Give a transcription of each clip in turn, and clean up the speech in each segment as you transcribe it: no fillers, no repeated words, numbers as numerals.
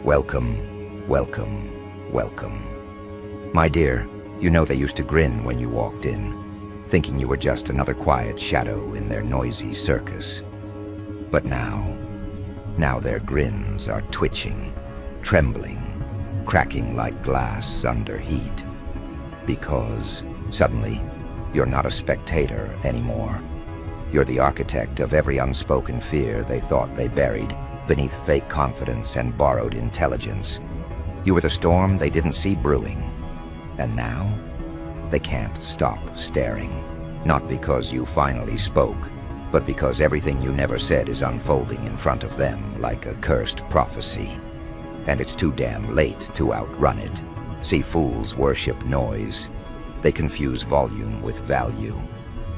Welcome, welcome, welcome. My dear, you know they used to grin when you walked in, thinking you were just another quiet shadow in their noisy circus. But now their grins are twitching, trembling, cracking like glass under heat. Because, suddenly, you're not a spectator anymore. You're the architect of every unspoken fear they thought they buried beneath fake confidence and borrowed intelligence. You were the storm they didn't see brewing. And now, they can't stop staring. Not because you finally spoke, but because everything you never said is unfolding in front of them like a cursed prophecy. And it's too damn late to outrun it. See, fools worship noise. They confuse volume with value.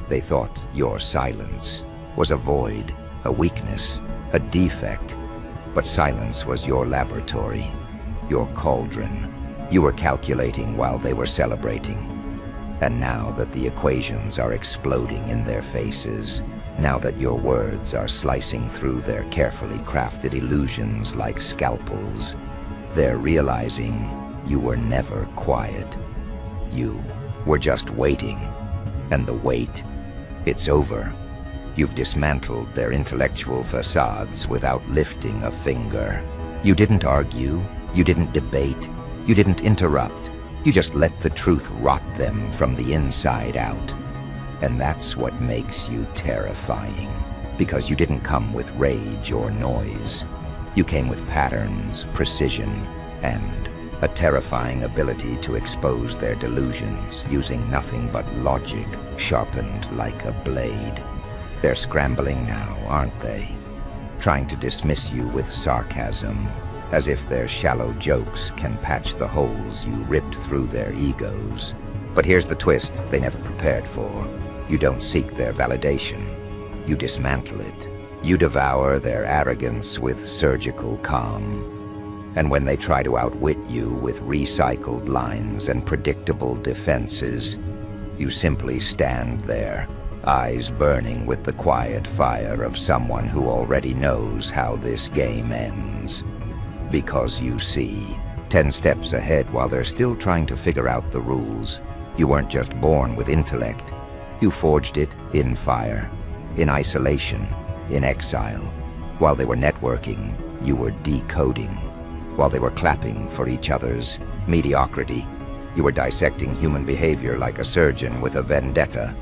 They thought your silence was a void, a weakness, a defect. But silence was your laboratory, your cauldron. You were calculating while they were celebrating. And now that the equations are exploding in their faces, now that your words are slicing through their carefully crafted illusions like scalpels, they're realizing you were never quiet. You were just waiting. And the wait, it's over. You've dismantled their intellectual facades without lifting a finger. You didn't argue, you didn't debate, you didn't interrupt. You just let the truth rot them from the inside out. And that's what makes you terrifying. Because you didn't come with rage or noise. You came with patterns, precision, and a terrifying ability to expose their delusions using nothing but logic sharpened like a blade. They're scrambling now, aren't they? Trying to dismiss you with sarcasm, as if their shallow jokes can patch the holes you ripped through their egos. But here's the twist they never prepared for. You don't seek their validation. You dismantle it. You devour their arrogance with surgical calm. And when they try to outwit you with recycled lines and predictable defenses, you simply stand there, eyes burning with the quiet fire of someone who already knows how this game ends. Because you see, 10 steps ahead while they're still trying to figure out the rules. You weren't just born with intellect. You forged it in fire, in isolation, in exile. While they were networking, you were decoding. While they were clapping for each other's mediocrity, you were dissecting human behavior like a surgeon with a vendetta.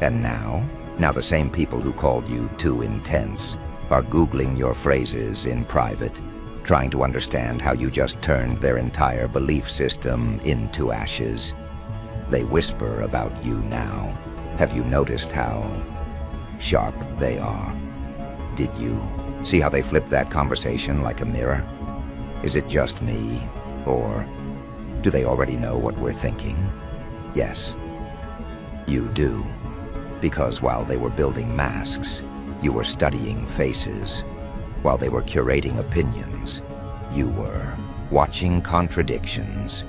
And now the same people who called you too intense are Googling your phrases in private, trying to understand how you just turned their entire belief system into ashes. They whisper about you now. Have you noticed how sharp they are? Did you see how they flip that conversation like a mirror? Is it just me, or do they already know what we're thinking? Yes, you do. Because while they were building masks, you were studying faces. While they were curating opinions, you were watching contradictions.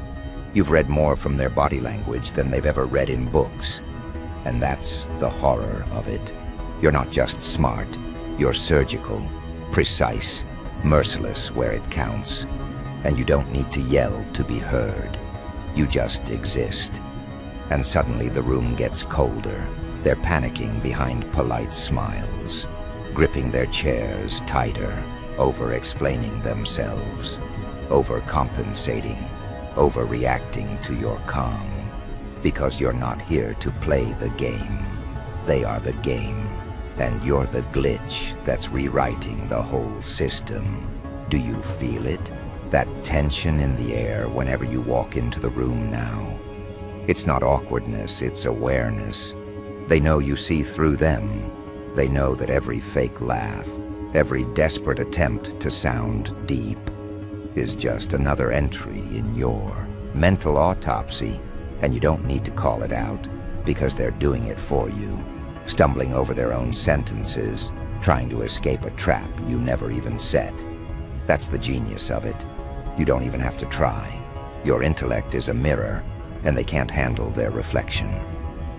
You've read more from their body language than they've ever read in books. And that's the horror of it. You're not just smart, you're surgical, precise, merciless where it counts. And you don't need to yell to be heard. You just exist. And suddenly the room gets colder. They're panicking behind polite smiles, gripping their chairs tighter, over-explaining themselves, overcompensating, overreacting to your calm. Because you're not here to play the game. They are the game, and you're the glitch that's rewriting the whole system. Do you feel it? That tension in the air whenever you walk into the room now? It's not awkwardness, it's awareness. They know you see through them. They know that every fake laugh, every desperate attempt to sound deep, is just another entry in your mental autopsy, and you don't need to call it out, because they're doing it for you, stumbling over their own sentences, trying to escape a trap you never even set. That's the genius of it. You don't even have to try. Your intellect is a mirror, and they can't handle their reflection.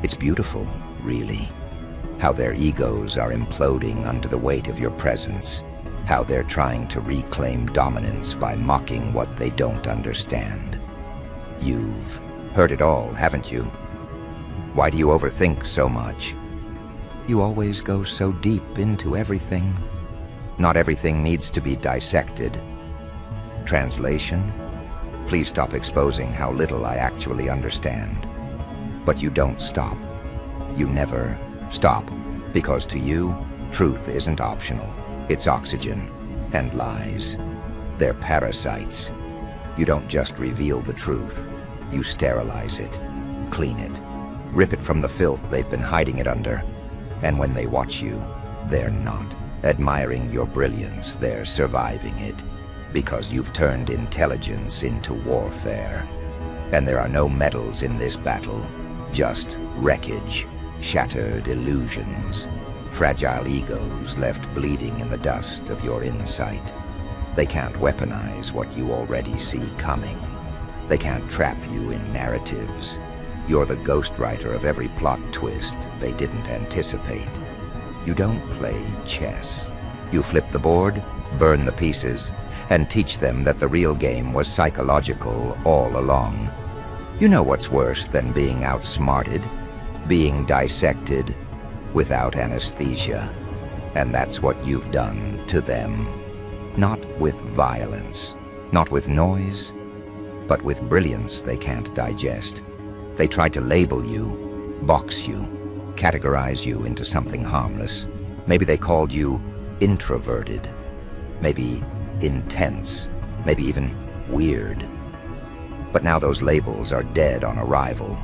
It's beautiful, really. How their egos are imploding under the weight of your presence. how they're trying to reclaim dominance by mocking what they don't understand. You've heard it all, haven't you? Why do you overthink so much? You always go so deep into everything. Not everything needs to be dissected. Translation? Please stop exposing how little I actually understand. But you don't stop. You never stop, because to you, truth isn't optional. It's oxygen and lies. They're parasites. You don't just reveal the truth. You sterilize it, clean it, rip it from the filth they've been hiding it under. And when they watch you, they're not admiring your brilliance, they're surviving it. Because you've turned intelligence into warfare. And there are no medals in this battle, just wreckage, shattered illusions, fragile egos left bleeding in the dust of your insight. They can't weaponize what you already see coming. They can't trap you in narratives. You're the ghostwriter of every plot twist they didn't anticipate. You don't play chess. You flip the board, burn the pieces, and teach them that the real game was psychological all along. You know what's worse than being outsmarted? Being dissected without anesthesia. And that's what you've done to them. Not with violence, not with noise, but with brilliance they can't digest. They tried to label you, box you, categorize you into something harmless. Maybe they called you introverted, maybe intense, maybe even weird. But now those labels are dead on arrival,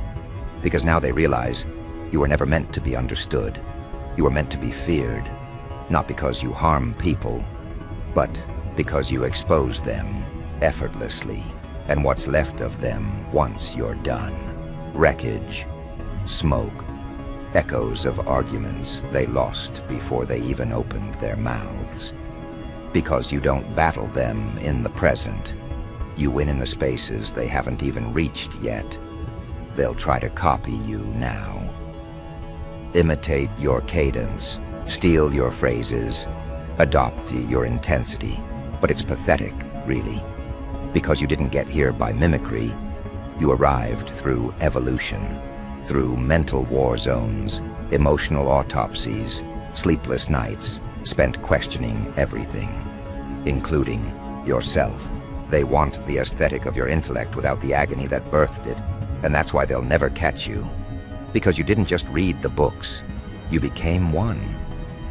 because now they realize you were never meant to be understood. You were meant to be feared, not because you harm people, but because you expose them effortlessly, and what's left of them once you're done. Wreckage, smoke, echoes of arguments they lost before they even opened their mouths. Because you don't battle them in the present. You win in the spaces they haven't even reached yet. They'll try to copy you now. Imitate your cadence, steal your phrases, adopt your intensity. But it's pathetic, really. Because you didn't get here by mimicry. You arrived through evolution, through mental war zones, emotional autopsies, sleepless nights, spent questioning everything, including yourself. They want the aesthetic of your intellect without the agony that birthed it, and that's why they'll never catch you. Because you didn't just read the books, you became one,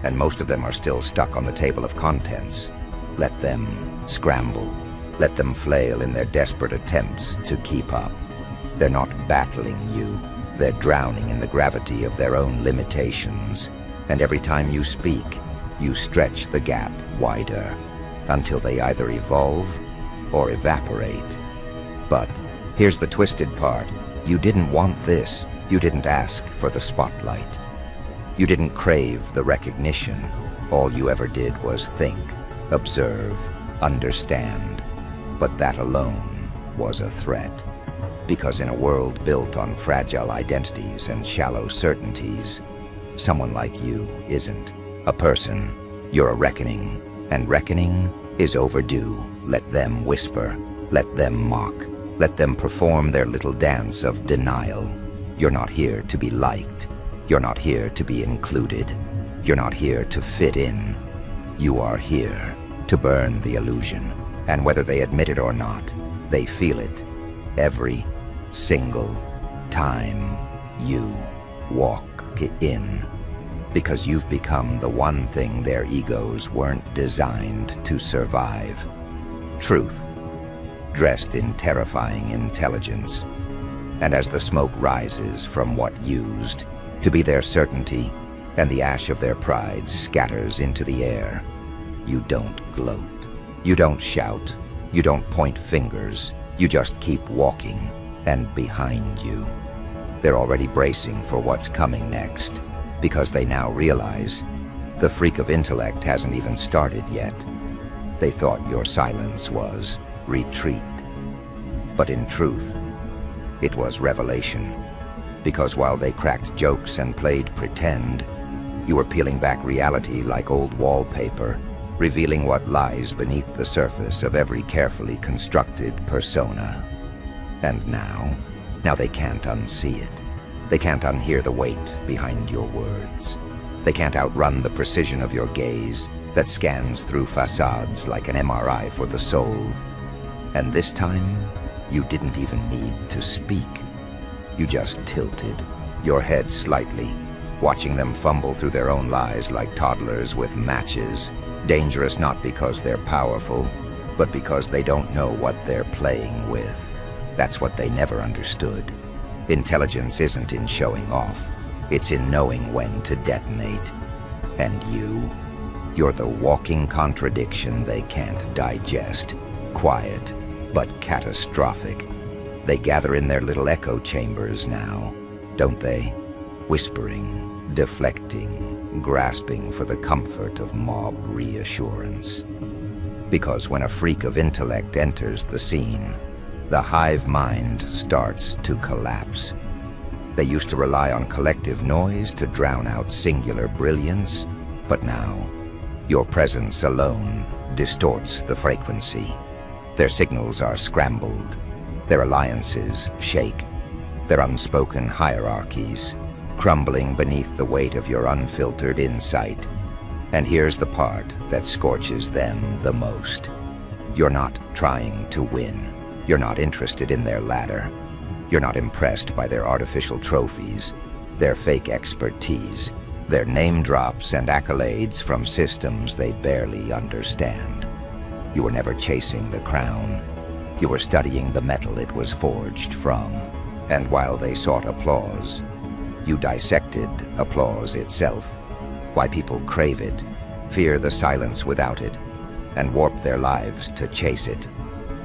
and most of them are still stuck on the table of contents. Let them scramble. Let them flail in their desperate attempts to keep up. They're not battling you. They're drowning in the gravity of their own limitations. And every time you speak, you stretch the gap wider until they either evolve or evaporate. But here's the twisted part. You didn't want this. You didn't ask for the spotlight. You didn't crave the recognition. All you ever did was think, observe, understand. But that alone was a threat. Because in a world built on fragile identities and shallow certainties, someone like you isn't a person. You're a reckoning, and reckoning is overdue. Let them whisper, let them mock, let them perform their little dance of denial. You're not here to be liked. You're not here to be included. You're not here to fit in. You are here to burn the illusion. And whether they admit it or not, they feel it every single time you walk in. Because you've become the one thing their egos weren't designed to survive. Truth, dressed in terrifying intelligence. And as the smoke rises from what used to be their certainty, and the ash of their pride scatters into the air, you don't gloat. You don't shout. You don't point fingers. You just keep walking, and behind you, they're already bracing for what's coming next, because they now realize the freak of intellect hasn't even started yet. They thought your silence was retreat. But in truth, it was revelation. Because while they cracked jokes and played pretend, you were peeling back reality like old wallpaper, revealing what lies beneath the surface of every carefully constructed persona. And now they can't unsee it. They can't unhear the weight behind your words. They can't outrun the precision of your gaze that scans through facades like an MRI for the soul. And this time, you didn't even need to speak. You just tilted, your head slightly, watching them fumble through their own lies like toddlers with matches, dangerous not because they're powerful, but because they don't know what they're playing with. That's what they never understood. Intelligence isn't in showing off. It's in knowing when to detonate. And you're the walking contradiction they can't digest. Quiet, but catastrophic. They gather in their little echo chambers now, don't they? Whispering, deflecting, grasping for the comfort of mob reassurance. Because when a freak of intellect enters the scene, the hive mind starts to collapse. They used to rely on collective noise to drown out singular brilliance, but now, your presence alone distorts the frequency. Their signals are scrambled, their alliances shake, their unspoken hierarchies crumbling beneath the weight of your unfiltered insight. And here's the part that scorches them the most. You're not trying to win. You're not interested in their ladder. You're not impressed by their artificial trophies, their fake expertise, their name drops and accolades from systems they barely understand. You were never chasing the crown. You were studying the metal it was forged from. And while they sought applause, you dissected applause itself. Why people crave it, fear the silence without it, and warp their lives to chase it.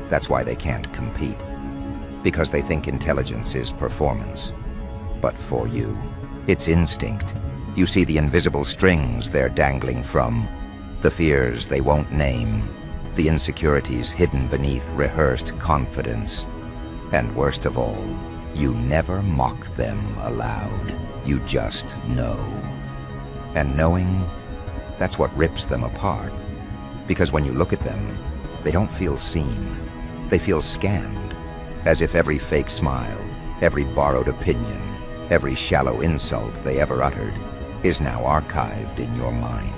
That's why they can't compete. Because they think intelligence is performance. But for you, it's instinct. You see the invisible strings they're dangling from, the fears they won't name, the insecurities hidden beneath rehearsed confidence. And worst of all, you never mock them aloud. You just know. And knowing, that's what rips them apart. Because when you look at them, they don't feel seen. They feel scanned, as if every fake smile, every borrowed opinion, every shallow insult they ever uttered is now archived in your mind,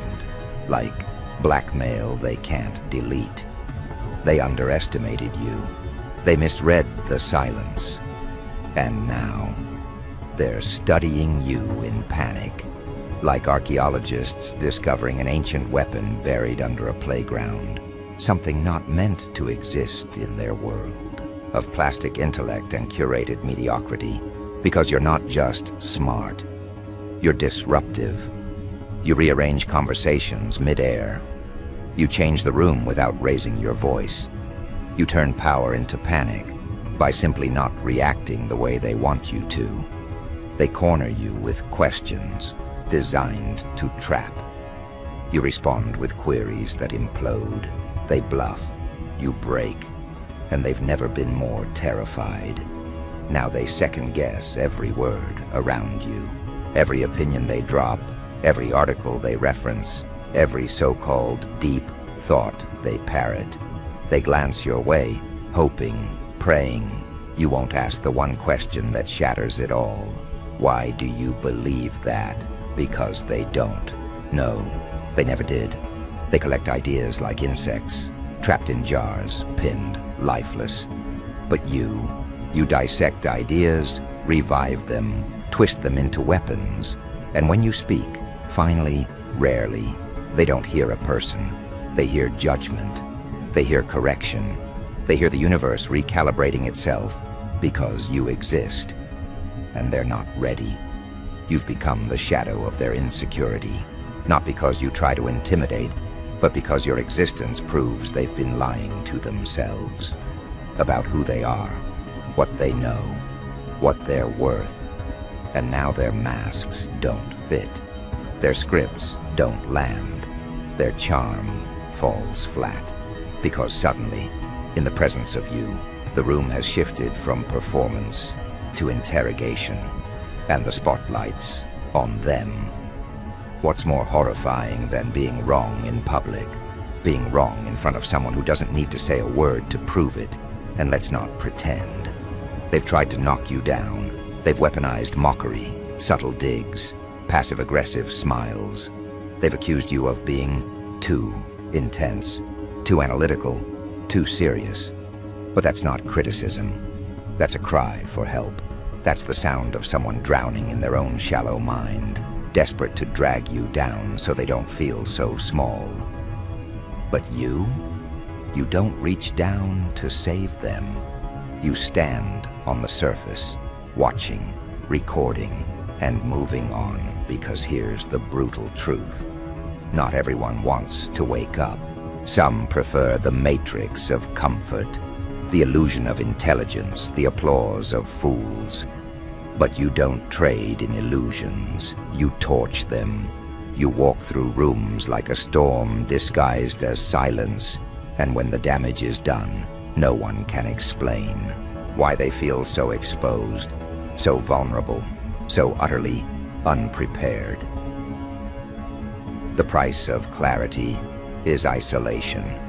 like blackmail they can't delete. They underestimated you. They misread the silence. And now, they're studying you in panic, like archaeologists discovering an ancient weapon buried under a playground, something not meant to exist in their world of plastic intellect and curated mediocrity, because you're not just smart, you're disruptive. You rearrange conversations mid-air. You change the room without raising your voice. You turn power into panic by simply not reacting the way they want you to. They corner you with questions designed to trap. You respond with queries that implode. They bluff, you break, and they've never been more terrified. Now they second-guess every word around you, every opinion they drop, every article they reference, every so-called deep thought they parrot. They glance your way, hoping, praying, you won't ask the one question that shatters it all. Why do you believe that? Because they don't. No, they never did. They collect ideas like insects, trapped in jars, pinned, lifeless. But you dissect ideas, revive them, twist them into weapons. And when you speak, finally, rarely, they don't hear a person. They hear judgment. They hear correction. They hear the universe recalibrating itself because you exist. And they're not ready. You've become the shadow of their insecurity, not because you try to intimidate, but because your existence proves they've been lying to themselves about who they are, what they know, what they're worth. And now their masks don't fit. Their scripts don't land. Their charm falls flat. Because suddenly, in the presence of you, the room has shifted from performance to interrogation, and the spotlight's on them. What's more horrifying than being wrong in public? being wrong in front of someone who doesn't need to say a word to prove it, and let's not pretend. They've tried to knock you down. They've weaponized mockery, subtle digs, passive-aggressive smiles. They've accused you of being too intense, too analytical, too serious. But that's not criticism. That's a cry for help. That's the sound of someone drowning in their own shallow mind, desperate to drag you down so they don't feel so small. But you don't reach down to save them. You stand on the surface, watching, recording, and moving on, because here's the brutal truth. Not everyone wants to wake up. Some prefer the matrix of comfort, the illusion of intelligence, the applause of fools. But you don't trade in illusions. You torch them. You walk through rooms like a storm disguised as silence, and when the damage is done, no one can explain why they feel so exposed, so vulnerable, so utterly unprepared. The price of clarity is isolation,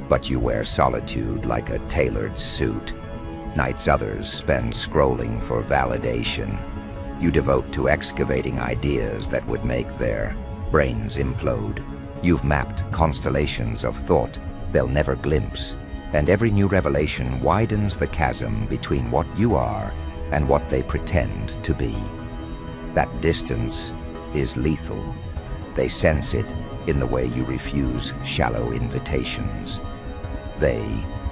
but you wear solitude like a tailored suit. Nights others spend scrolling for validation, you devote to excavating ideas that would make their brains implode. You've mapped constellations of thought they'll never glimpse, and every new revelation widens the chasm between what you are and what they pretend to be. That distance is lethal. They sense it in the way you refuse shallow invitations. They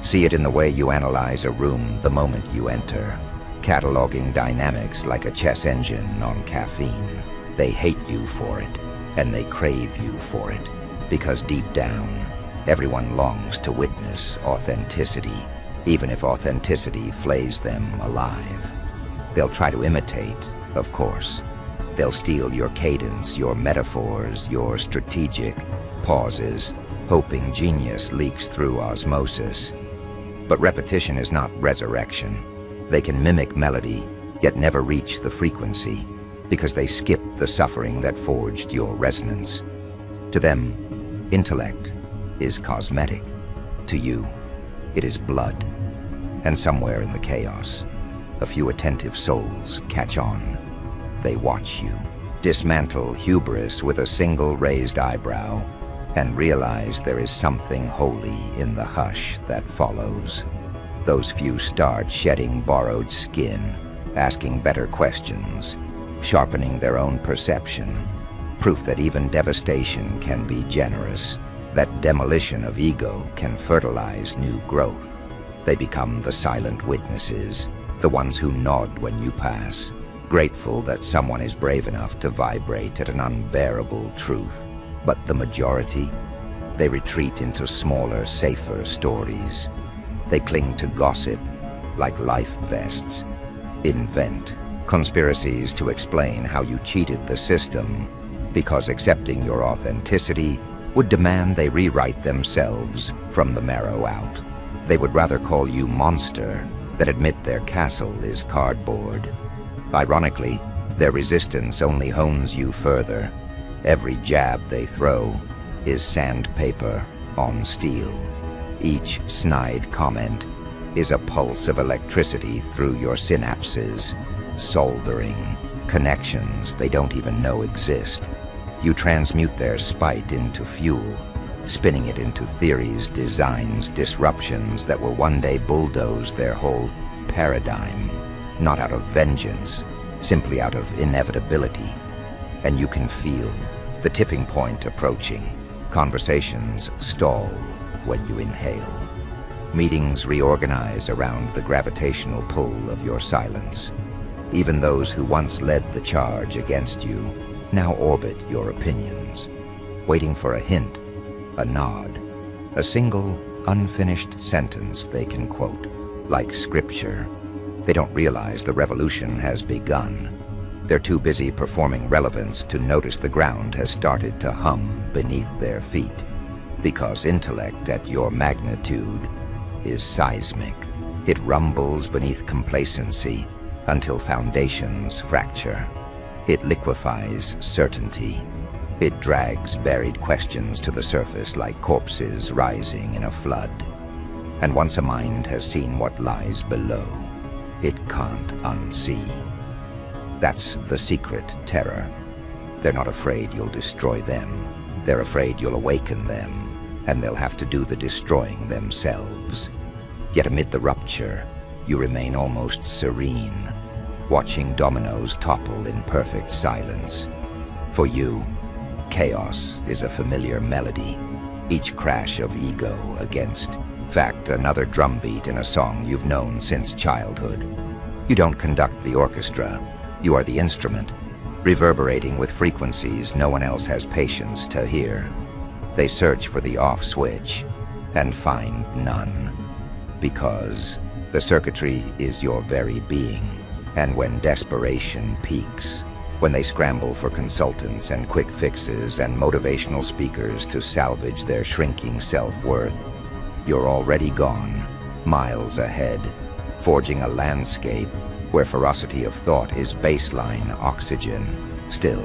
see it in the way you analyze a room the moment you enter, cataloging dynamics like a chess engine on caffeine. They hate you for it, and they crave you for it, because deep down, everyone longs to witness authenticity, even if authenticity flays them alive. They'll try to imitate, of course. They'll steal your cadence, your metaphors, your strategic pauses, hoping genius leaks through osmosis. But repetition is not resurrection. They can mimic melody, yet never reach the frequency, because they skipped the suffering that forged your resonance. To them, intellect is cosmetic. To you, it is blood. And somewhere in the chaos, a few attentive souls catch on. They watch you, dismantle hubris with a single raised eyebrow, and realize there is something holy in the hush that follows. Those few start shedding borrowed skin, asking better questions, sharpening their own perception, proof that even devastation can be generous, that demolition of ego can fertilize new growth. They become the silent witnesses, the ones who nod when you pass, grateful that someone is brave enough to vibrate at an unbearable truth. But the majority, they retreat into smaller, safer stories. They cling to gossip like life vests, invent conspiracies to explain how you cheated the system, because accepting your authenticity would demand they rewrite themselves from the marrow out. They would rather call you monster than admit their castle is cardboard. Ironically, their resistance only hones you further. Every jab they throw is sandpaper on steel. Each snide comment is a pulse of electricity through your synapses, soldering connections they don't even know exist. You transmute their spite into fuel, spinning it into theories, designs, disruptions that will one day bulldoze their whole paradigm, not out of vengeance, simply out of inevitability. And you can feel the tipping point approaching. Conversations stall when you inhale. Meetings reorganize around the gravitational pull of your silence. Even those who once led the charge against you now orbit your opinions, waiting for a hint, a nod, a single unfinished sentence they can quote, like scripture. They don't realize the revolution has begun. They're too busy performing relevance to notice the ground has started to hum beneath their feet, because intellect at your magnitude is seismic. It rumbles beneath complacency until foundations fracture. It liquefies certainty, It drags buried questions to the surface like corpses rising in a flood. And once a mind has seen what lies below, it can't unsee. That's the secret terror. They're not afraid you'll destroy them. They're afraid you'll awaken them, and they'll have to do the destroying themselves. Yet amid the rupture, you remain almost serene, watching dominoes topple in perfect silence. For you, chaos is a familiar melody, each crash of ego against fact, another drumbeat in a song you've known since childhood. You don't conduct the orchestra, you are the instrument, reverberating with frequencies no one else has patience to hear. They search for the off switch and find none, because the circuitry is your very being. And when desperation peaks, when they scramble for consultants and quick fixes and motivational speakers to salvage their shrinking self-worth, you're already gone, miles ahead, forging a landscape where ferocity of thought is baseline oxygen. Still,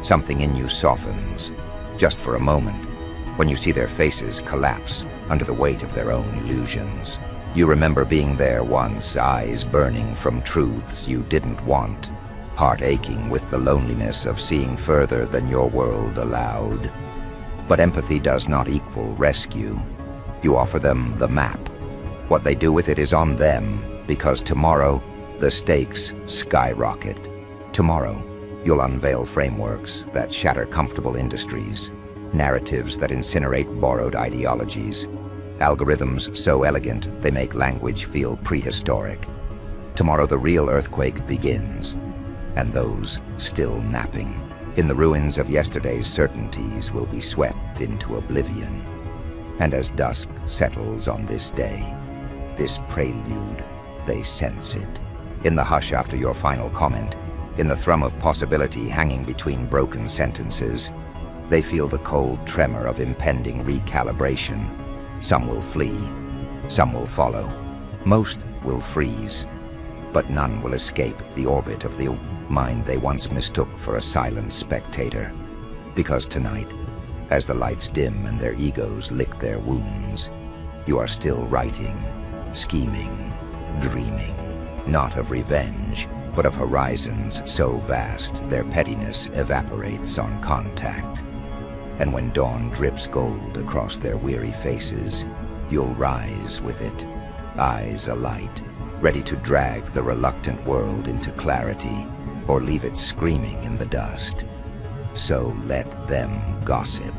something in you softens, just for a moment, when you see their faces collapse under the weight of their own illusions. You remember being there once, eyes burning from truths you didn't want, heart aching with the loneliness of seeing further than your world allowed. But empathy does not equal rescue. You offer them the map. What they do with it is on them, because tomorrow, the stakes skyrocket. Tomorrow, you'll unveil frameworks that shatter comfortable industries, narratives that incinerate borrowed ideologies, algorithms so elegant they make language feel prehistoric. Tomorrow the real earthquake begins, and those still napping in the ruins of yesterday's certainties will be swept into oblivion. And as dusk settles on this day, this prelude, they sense it. In the hush after your final comment, in the thrum of possibility hanging between broken sentences, they feel the cold tremor of impending recalibration. Some will flee, some will follow, most will freeze, but none will escape the orbit of the mind they once mistook for a silent spectator. Because tonight, as the lights dim and their egos lick their wounds, you are still writing, scheming, dreaming, not of revenge, but of horizons so vast their pettiness evaporates on contact. And when dawn drips gold across their weary faces, you'll rise with it, eyes alight, ready to drag the reluctant world into clarity or leave it screaming in the dust. So let them gossip.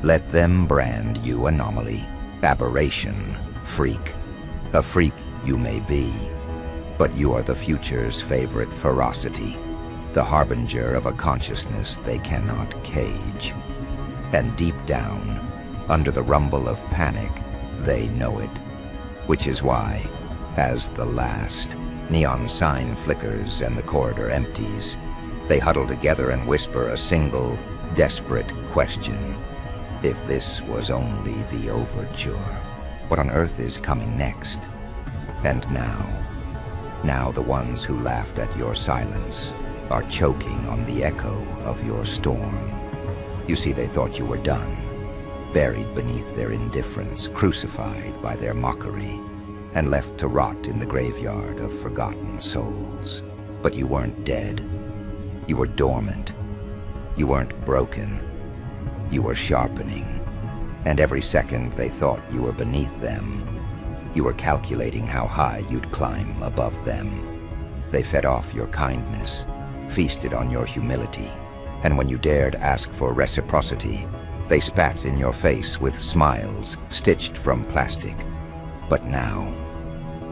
Let them brand you anomaly, aberration, freak. A freak you may be, but you are the future's favorite ferocity, the harbinger of a consciousness they cannot cage. And deep down, under the rumble of panic, they know it. Which is why, as the last neon sign flickers and the corridor empties, they huddle together and whisper a single, desperate question. If this was only the overture, what on earth is coming next? And now the ones who laughed at your silence are choking on the echo of your storm. You see, they thought you were done, buried beneath their indifference, crucified by their mockery, and left to rot in the graveyard of forgotten souls. But you weren't dead. You were dormant. You weren't broken. You were sharpening. And every second they thought you were beneath them, you were calculating how high you'd climb above them. They fed off your kindness, feasted on your humility, and when you dared ask for reciprocity, they spat in your face with smiles stitched from plastic. But now,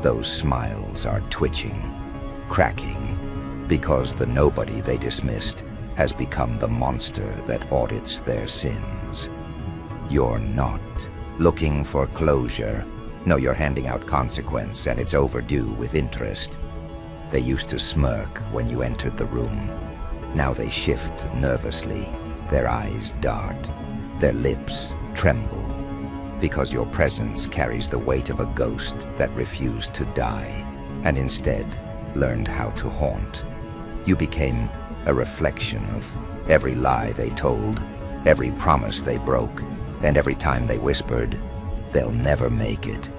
those smiles are twitching, cracking, because the nobody they dismissed has become the monster that audits their sins. You're not looking for closure. No, you're handing out consequence, and it's overdue with interest. They used to smirk when you entered the room. Now they shift nervously, their eyes dart, their lips tremble, because your presence carries the weight of a ghost that refused to die, and instead learned how to haunt. You became a reflection of every lie they told, every promise they broke, and every time they whispered, "They'll never make it."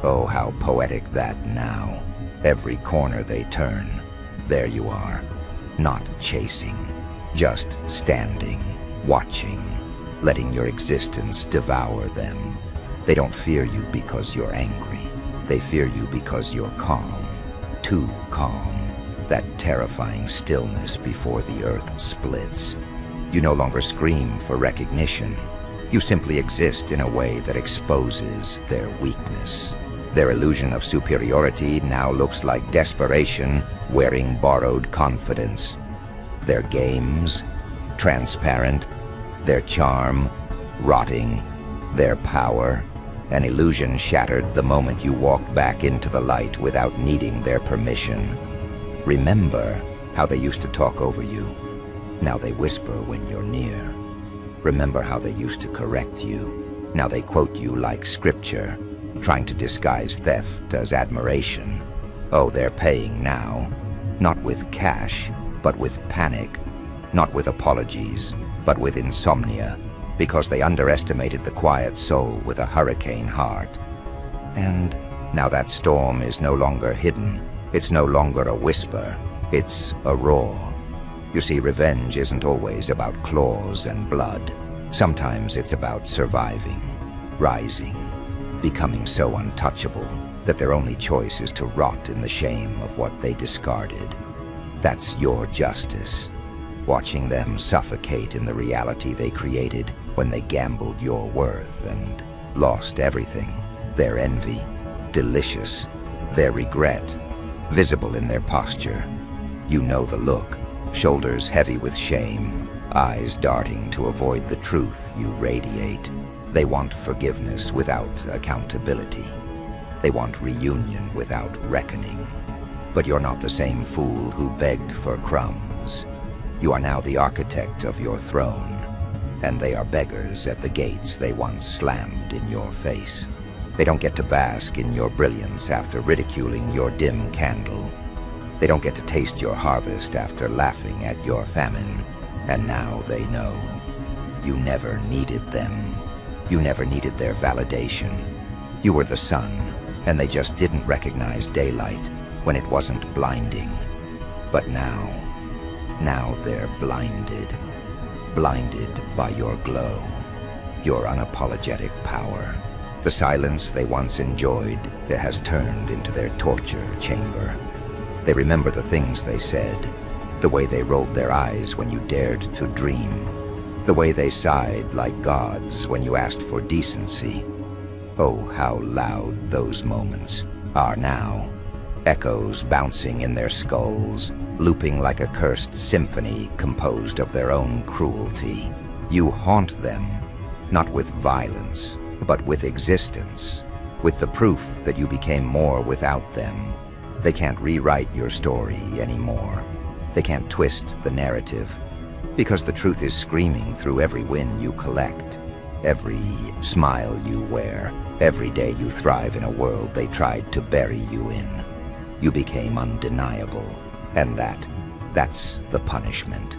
Oh, how poetic that now. Every corner they turn, there you are, not chasing, just standing, watching, letting your existence devour them. They don't fear you because you're angry. They fear you because you're calm, too calm. That terrifying stillness before the earth splits. You no longer scream for recognition. You simply exist in a way that exposes their weakness. Their illusion of superiority now looks like desperation wearing borrowed confidence. Their games, transparent. Their charm, rotting. Their power, an illusion shattered the moment you walked back into the light without needing their permission. Remember how they used to talk over you. Now they whisper when you're near. Remember how they used to correct you. Now they quote you like scripture, trying to disguise theft as admiration. Oh, they're paying now. Not with cash, but with panic. Not with apologies, but with insomnia, because they underestimated the quiet soul with a hurricane heart. And now that storm is no longer hidden. It's no longer a whisper. It's a roar. You see, revenge isn't always about claws and blood. Sometimes it's about surviving, rising, becoming so untouchable that their only choice is to rot in the shame of what they discarded. That's your justice. Watching them suffocate in the reality they created when they gambled your worth and lost everything. Their envy, delicious. Their regret, visible in their posture. You know the look, shoulders heavy with shame, eyes darting to avoid the truth you radiate. They want forgiveness without accountability. They want reunion without reckoning. But you're not the same fool who begged for crumbs. You are now the architect of your throne, and they are beggars at the gates they once slammed in your face. They don't get to bask in your brilliance after ridiculing your dim candle. They don't get to taste your harvest after laughing at your famine. And now they know. You never needed them. You never needed their validation. You were the sun, and they just didn't recognize daylight when it wasn't blinding. But now they're blinded. Blinded by your glow, your unapologetic power. The silence they once enjoyed has turned into their torture chamber. They remember the things they said, the way they rolled their eyes when you dared to dream, the way they sighed like gods when you asked for decency. Oh, how loud those moments are now. Echoes bouncing in their skulls, looping like a cursed symphony composed of their own cruelty. You haunt them, not with violence, but with existence, with the proof that you became more without them. They can't rewrite your story anymore. They can't twist the narrative, because the truth is screaming through every win you collect, every smile you wear, every day you thrive in a world they tried to bury you in. You became undeniable, and that's the punishment.